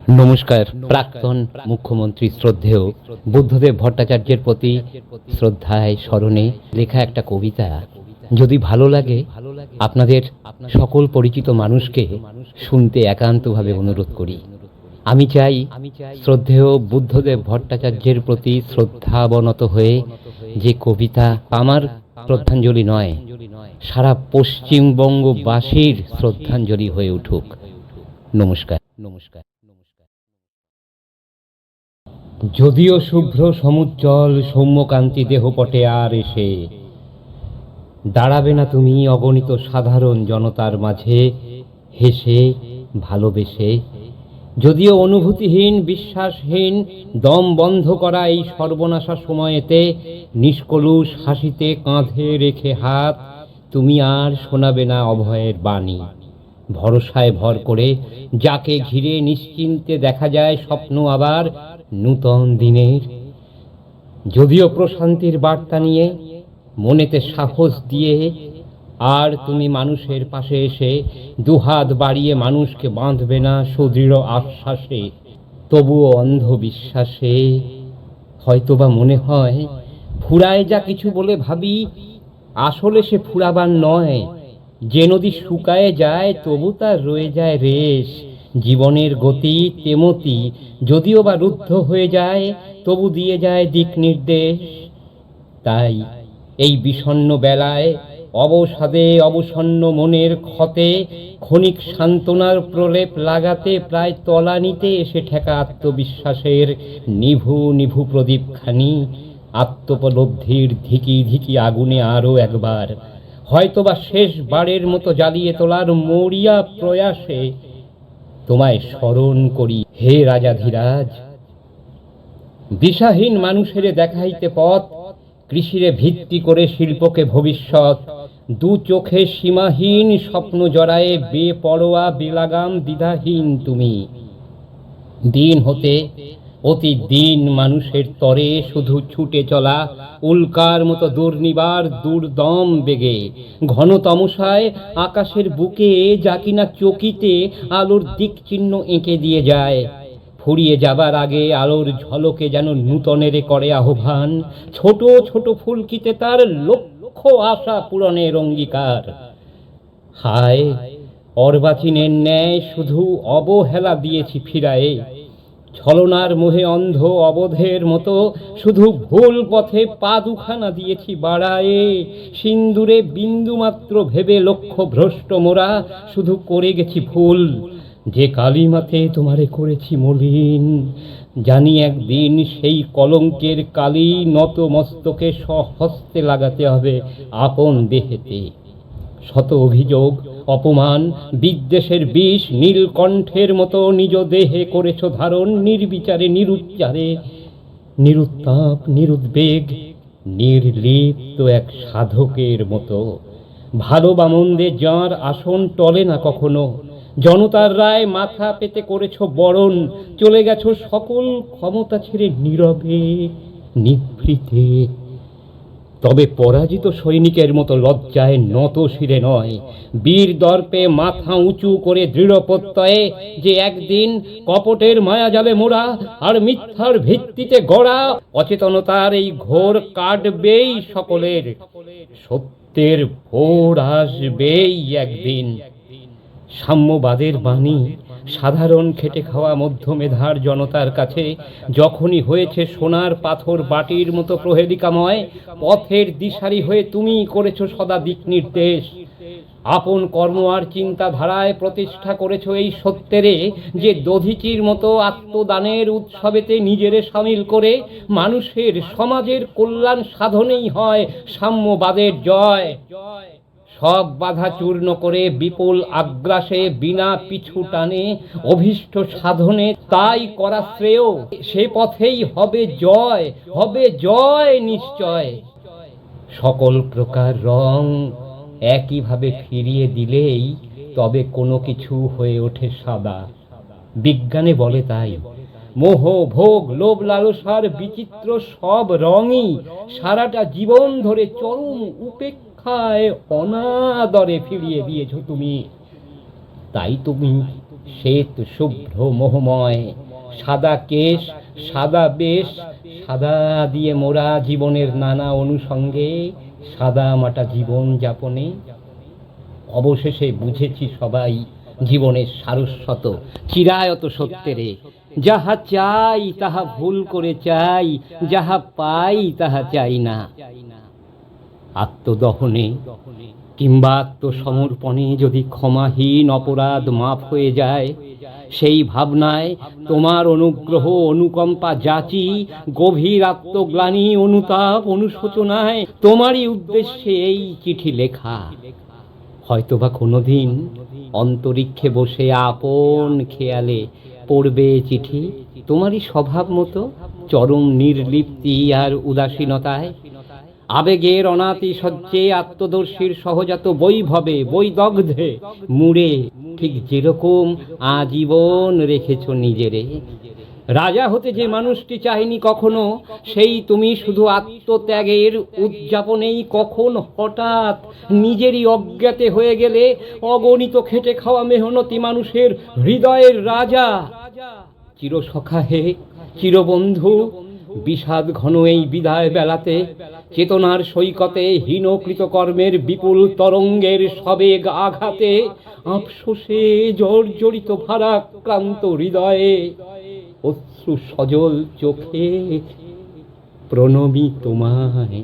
নমস্কার। প্রাক্তন মুখ্যমন্ত্রী শ্রদ্ধেয় বুদ্ধদেব ভট্টাচার্যের প্রতি শ্রদ্ধায় স্মরণে লেখা একটা কবিতা যদি ভালো লাগে আপনাদের সকল পরিচিত মানুষকে শুনতে একান্তভাবে অনুরোধ করি। আমি চাই শ্রদ্ধেয় বুদ্ধদেব ভট্টাচার্যের প্রতি শ্রদ্ধাবনত হয়ে যে কবিতা আমার শ্রদ্ধাঞ্জলি নয়, সারা পশ্চিমবঙ্গবাসীর শ্রদ্ধাঞ্জলি হয়ে উঠুক। নমস্কার। যদিও শুভ্র সমুজ্জ্বল সৌম্যকান্তি দেহপটে আর এসে দাঁড়াবে না তুমি অগণিত সাধারণ জনতার মাঝে হেসে ভালোবেসে, যদিও অনুভূতিহীন বিশ্বাসহীন দম বন্ধ করা এই সর্বনাশা সময়েতে নিষ্কলুষ হাসিতে কাঁধে রেখে হাত তুমি আর শোনাবে না অভয়ের বাণী। ভরসায় ভর করে যাকে ঘিরে নিশ্চিন্তে দেখা যায় স্বপ্ন আবার নূতন দিনের। যদিও প্রশান্তির বার্তা নিয়ে মনেতে সাহস দিয়ে আর তুমি মানুষের পাশে এসে দুহাত বাড়িয়ে মানুষকে বাঁধবে না সুদৃঢ় আশ্বাসে, তবুও অন্ধবিশ্বাসে হয়তোবা মনে হয় ফুরায় যা কিছু বলে ভাবি, আসলে সে ফুরাবার নয়। যে নদী শুকায়ে যায় তবু তার রয়ে যায় রেশ, জীবনের গতি তেমতি যদিও বা রুদ্ধ হয়ে যায় তবু দিয়ে যায় দিক নির্দেশ। তাই এই বিষণ্ণ বেলায় অবসাদে অবসন্ন মনের ক্ষতে ক্ষণিক সান্ত্বনার প্রলেপ লাগাতে প্রায় তলানিতে এসে ঠেকা আত্মবিশ্বাসের নিভু নিভু প্রদীপখানি আত্মোপলব্ধির ধিকি ধিকি আগুনে আরও একবার হয়তোবা শেষবারের মতো জ্বালিয়ে তোলার মরিয়া প্রয়াসে তোমায় স্মরণ করি হে রাজাধিরাজ। দিশাহীন মানুষেরে দেখাইতে পথ, কৃষিরে ভিত্তি করে শিল্পকে ভবিষ্যৎ, দু চোখে সীমাহীন স্বপ্ন জড়ায়ে বেপরোয়া বেলাগাম দ্বিধাহীন তুমি। দিন হতে প্রতিদিন মানুষের তরে শুধু ছুটে চলা উল্কার মতো দুর্নিবার দুর্দম বেগে, ঘন তমসায় আকাশের বুকে যা কিনা চকিতে আলোর দিক চিহ্ন এঁকে দিয়ে যায়। ফুরিয়ে যাবার আগে আলোর ঝলকে যেন নূতনেরে করে আহ্বান, ছোট ছোট ফুলকিতে তার লক্ষ্য আশা পূরণের অঙ্গীকার। হায় অর্বাচীনের ন্যায় শুধু অবহেলা দিয়েছি ফিরায়ে, ছলনার মোহে অন্ধ অবোধের মতো শুধু ভুল পথে পা দুখানা দিয়েছি বাড়ায়ে, সিন্দুরে বিন্দুমাত্র ভেবে লক্ষ্য ভ্রষ্ট মোরা শুধু করে গেছি ভুল। যে কালিমাতে তোমারে করেছি মলিন, জানি একদিন সেই কলঙ্কের কালি নত মস্তকে স্বহস্তে লাগাতে হবে আপন দেহেতে। শত অভিযোগ অপমান বিদ্বেষের বিষ নীলকণ্ঠের মতো নিজ দেহে করেছ ধারণ, নির্বিচারে নিরুচ্চারে নিরুত্তাপ নিরুদ্বেগ নির্লিপ্ত এক সাধকের মতো। ভালো বা মন্দে যাঁর আসন টলে না কখনো, জনতার রায় মাথা পেতে করেছ বরণ, চলে গেছো সকল ক্ষমতা ছেড়ে নীরবে নিভৃতে। তবে পরাজিত সৈনিকের মতো লজ্জায় নত শিরে নয়, বীর দর্পে মাথা উঁচু করে দৃঢ় প্রত্যয়ে যে একদিন কপটের মায়াজালে মোড়া আর মিথ্যার ভিত্তিতে গড়া অচেতনতার এই ঘোর কাটবেই সকলের, সত্যের ভোর আসবেই একদিন। সাম্যবাদের বাণী সাধারণ খেটে খাওয়া মধ্যমেধার জনতার কাছে যখনই হয়েছে সোনার পাথর বাটির মতো প্রহেলিকাময়, পথের দিশারি হয়ে তুমি করেছ সদা দিক নির্দেশ। আপন কর্ম আর চিন্তাধারায় প্রতিষ্ঠা করেছ এই সত্যেরে যে দধিচির মতো আত্মদানের উৎসবেতে নিজেরে সামিল করে মানুষের সমাজের কল্যাণ সাধনেই হয় সাম্যবাদের জয়। সব বাধা চূর্ণ করে বিপুল আগ্রাসে বিনা পিছু টানে অভীষ্ট সাধনে তাই করা শ্রেয়, সে পথেই হবে জয় নিশ্চয়। সকল প্রকার রং একইভাবে ফিরিয়ে দিলেই তবে কোনো কিছু হয়ে ওঠে সাদা। বিজ্ঞানে বলে তাই মোহ ভোগ লোভ লালসার বিচিত্র সব রঙই সারাটা জীবন ধরে চরম উপেক্ষায় অনাদরে ফিরিয়ে দিয়েছ তুমি। তাই তুমি শ্বেত শুভ্র মোহময়, সাদা কেশ, সাদা বেশ, সাদা দিয়ে মোরা জীবনের নানা অনুষঙ্গে সাদা মাটা জীবন যাপনে। অবশেষে বুঝেছি সবাই জীবনের সারস্বত চিরায়ত সত্যেরে। যাহা চাই তাহা ভুল করে চাই, যাহা পাই তাহা চাই না। আত্মদহনে কিংবা আত্মসমর্পণে যদি ক্ষমাহীন অপরাধ মাফ হয়ে যায়, সেই ভাবনায় তোমার অনুগ্রহ অনুকম্পা যাচি, গভীর আত্মগ্লানি অনুতাপ অনুশোচনায় তোমারই উদ্দেশ্যে এই চিঠি লেখা। হয়তোবা কোনোদিন অন্তরিক্ষে বসে আপন খেয়ালে পড়বে চিঠি তোমারই স্বভাব মতো, চরম নির্লিপ্তি আর উদাসীনতায়। আবেগের অনাতিশয্যে আত্মদর্শীর সহজাত বৈভবে বৈদগ্ধে মুড়ে, ঠিক যেরকম আজীবন রেখেছ নিজেরে। রাজা হতে যে মানুষটি চাইনি কখনো, সেই তুমি শুধু আত্মত্যাগের উদযাপনেই কখন হঠাৎ নিজেরই অজ্ঞাতে হয়ে গেলে অগণিত খেটে খাওয়া মেহনতি মানুষের হৃদয়ের রাজা। চিরসখা হে, চিরবন্ধু, বিষাদ ঘন এই বিদায় বেলাতে চেতনার সৈকতে হীন কৃতকর্মের বিপুল তরঙ্গের সবেগ আঘাতে আফসোসে জর্জরিত ভারাক্রান্ত হৃদয়ে অশ্রু সজল চোখে প্রণমী তোমায়।